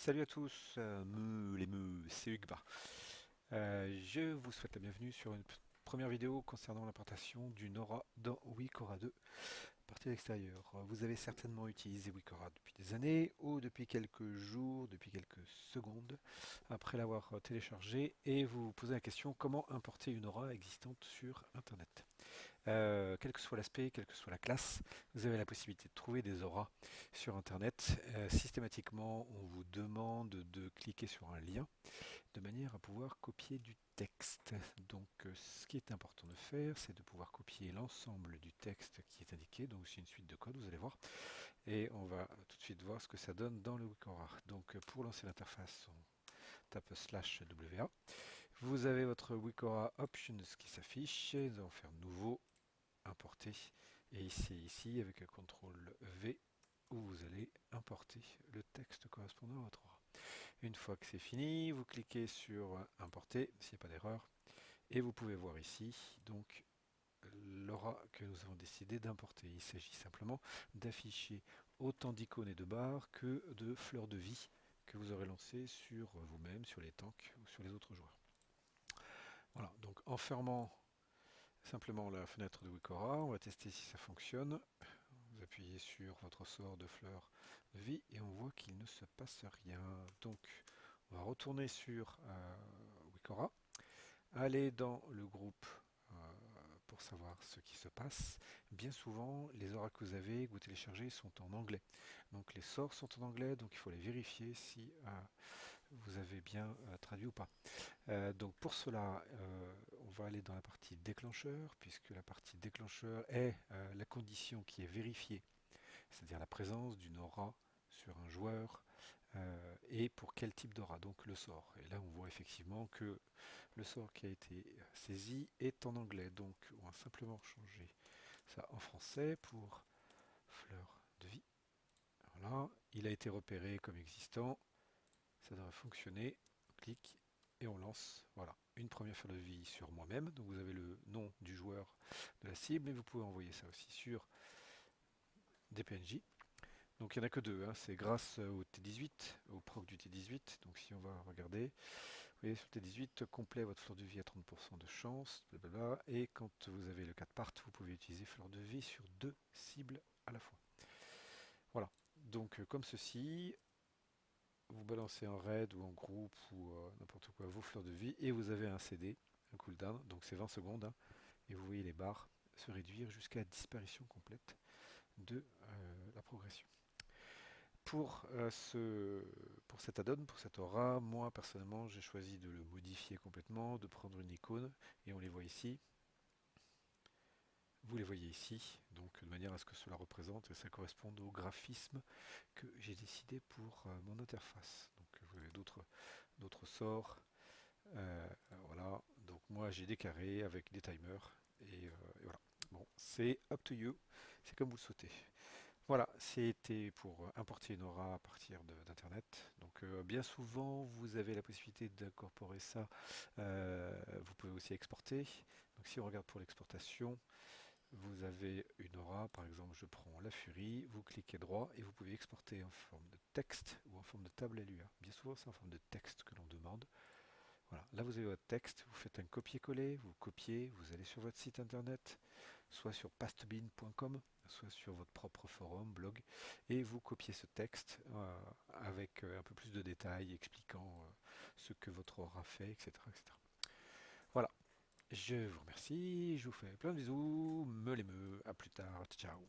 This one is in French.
Salut à tous, les meux, c'est Hugba. Je vous souhaite la bienvenue sur une première vidéo concernant l'implantation du Nora dans Wikora 2, partie extérieure. Vous avez certainement utilisé Wikora depuis des années ou depuis quelques jours, depuis quelques secondes après l'avoir téléchargé et vous vous posez la question comment importer une aura existante sur Internet. Quel que soit l'aspect, quelle que soit la classe, vous avez la possibilité de trouver des auras sur Internet. Systématiquement, on vous demande de cliquer sur un lien de manière à pouvoir copier du texte. Donc, ce qui est important de faire, c'est de pouvoir copier l'ensemble du texte qui est indiqué. Donc, c'est une suite de codes, vous allez voir. Et on va tout de suite voir ce que ça donne dans le Wikora. Donc, pour lancer l'interface, on tape /WA. Vous avez votre Wikora Options qui s'affiche. Nous allons faire nouveau, importer, et ici avec un CTRL V où vous allez importer le texte correspondant à votre aura. Une fois que c'est fini, vous cliquez sur importer s'il n'y a pas d'erreur et vous pouvez voir ici donc l'aura que nous avons décidé d'importer. Il s'agit simplement d'afficher autant d'icônes et de barres que de fleurs de vie que vous aurez lancées sur vous-même, sur les tanks ou sur les autres joueurs. Voilà, donc en fermant simplement la fenêtre de Wikora, on va tester si ça fonctionne. Vous appuyez sur votre sort de fleurs de vie et on voit qu'il ne se passe rien. Donc on va retourner sur Wikora, aller dans le groupe pour savoir ce qui se passe. Bien souvent, les auras que vous avez, que vous téléchargez, sont en anglais. Donc les sorts sont en anglais, donc il faut les vérifier si vous avez bien traduit ou pas. Donc pour cela, on va aller dans la partie déclencheur, puisque la partie déclencheur est la condition qui est vérifiée, c'est-à-dire la présence d'une aura sur un joueur et pour quel type d'aura, donc le sort. Et là on voit effectivement que le sort qui a été saisi est en anglais, donc on va simplement changer ça en français pour fleur de vie. Voilà, il a été repéré comme existant, ça devrait fonctionner. On clique et on lance. Voilà, une première fleur de vie sur moi-même. Donc vous avez le nom du joueur de la cible, mais vous pouvez envoyer ça aussi sur des PNJ. Donc il n'y en a que deux, hein. C'est grâce au T18, au proc du T18. Donc si on va regarder, vous voyez sur le T18, complet votre fleur de vie à 30% de chance, blablabla. Et quand vous avez le 4 part, vous pouvez utiliser fleur de vie sur deux cibles à la fois. Voilà, donc comme ceci, vous balancez en raid ou en groupe ou n'importe quoi vos fleurs de vie et vous avez un CD, un cooldown, donc c'est 20 secondes, hein, et vous voyez les barres se réduire jusqu'à disparition complète de la progression. Pour cet add-on, pour cette aura, moi personnellement j'ai choisi de le modifier complètement, de prendre une icône et on les voit ici. Vous les voyez ici, donc de manière à ce que cela représente et ça corresponde au graphisme que j'ai décidé pour mon interface. Donc vous avez d'autres sorts. Voilà, donc moi j'ai des carrés avec des timers et voilà. Bon, c'est up to you, c'est comme vous le souhaitez. Voilà, c'était pour importer une aura à partir d'internet. Donc bien souvent vous avez la possibilité d'incorporer ça. Vous pouvez aussi exporter. Donc si on regarde pour l'exportation, vous avez une aura, par exemple je prends la furie, vous cliquez droit et vous pouvez exporter en forme de texte ou en forme de table LUA. Bien souvent c'est en forme de texte que l'on demande. Voilà, là vous avez votre texte, vous faites un copier-coller, vous copiez, vous allez sur votre site internet, soit sur pastebin.com, soit sur votre propre forum, blog, et vous copiez ce texte avec un peu plus de détails expliquant ce que votre aura fait, etc., etc. Voilà, je vous remercie, je vous fais plein de bisous, me les me, à plus tard, ciao.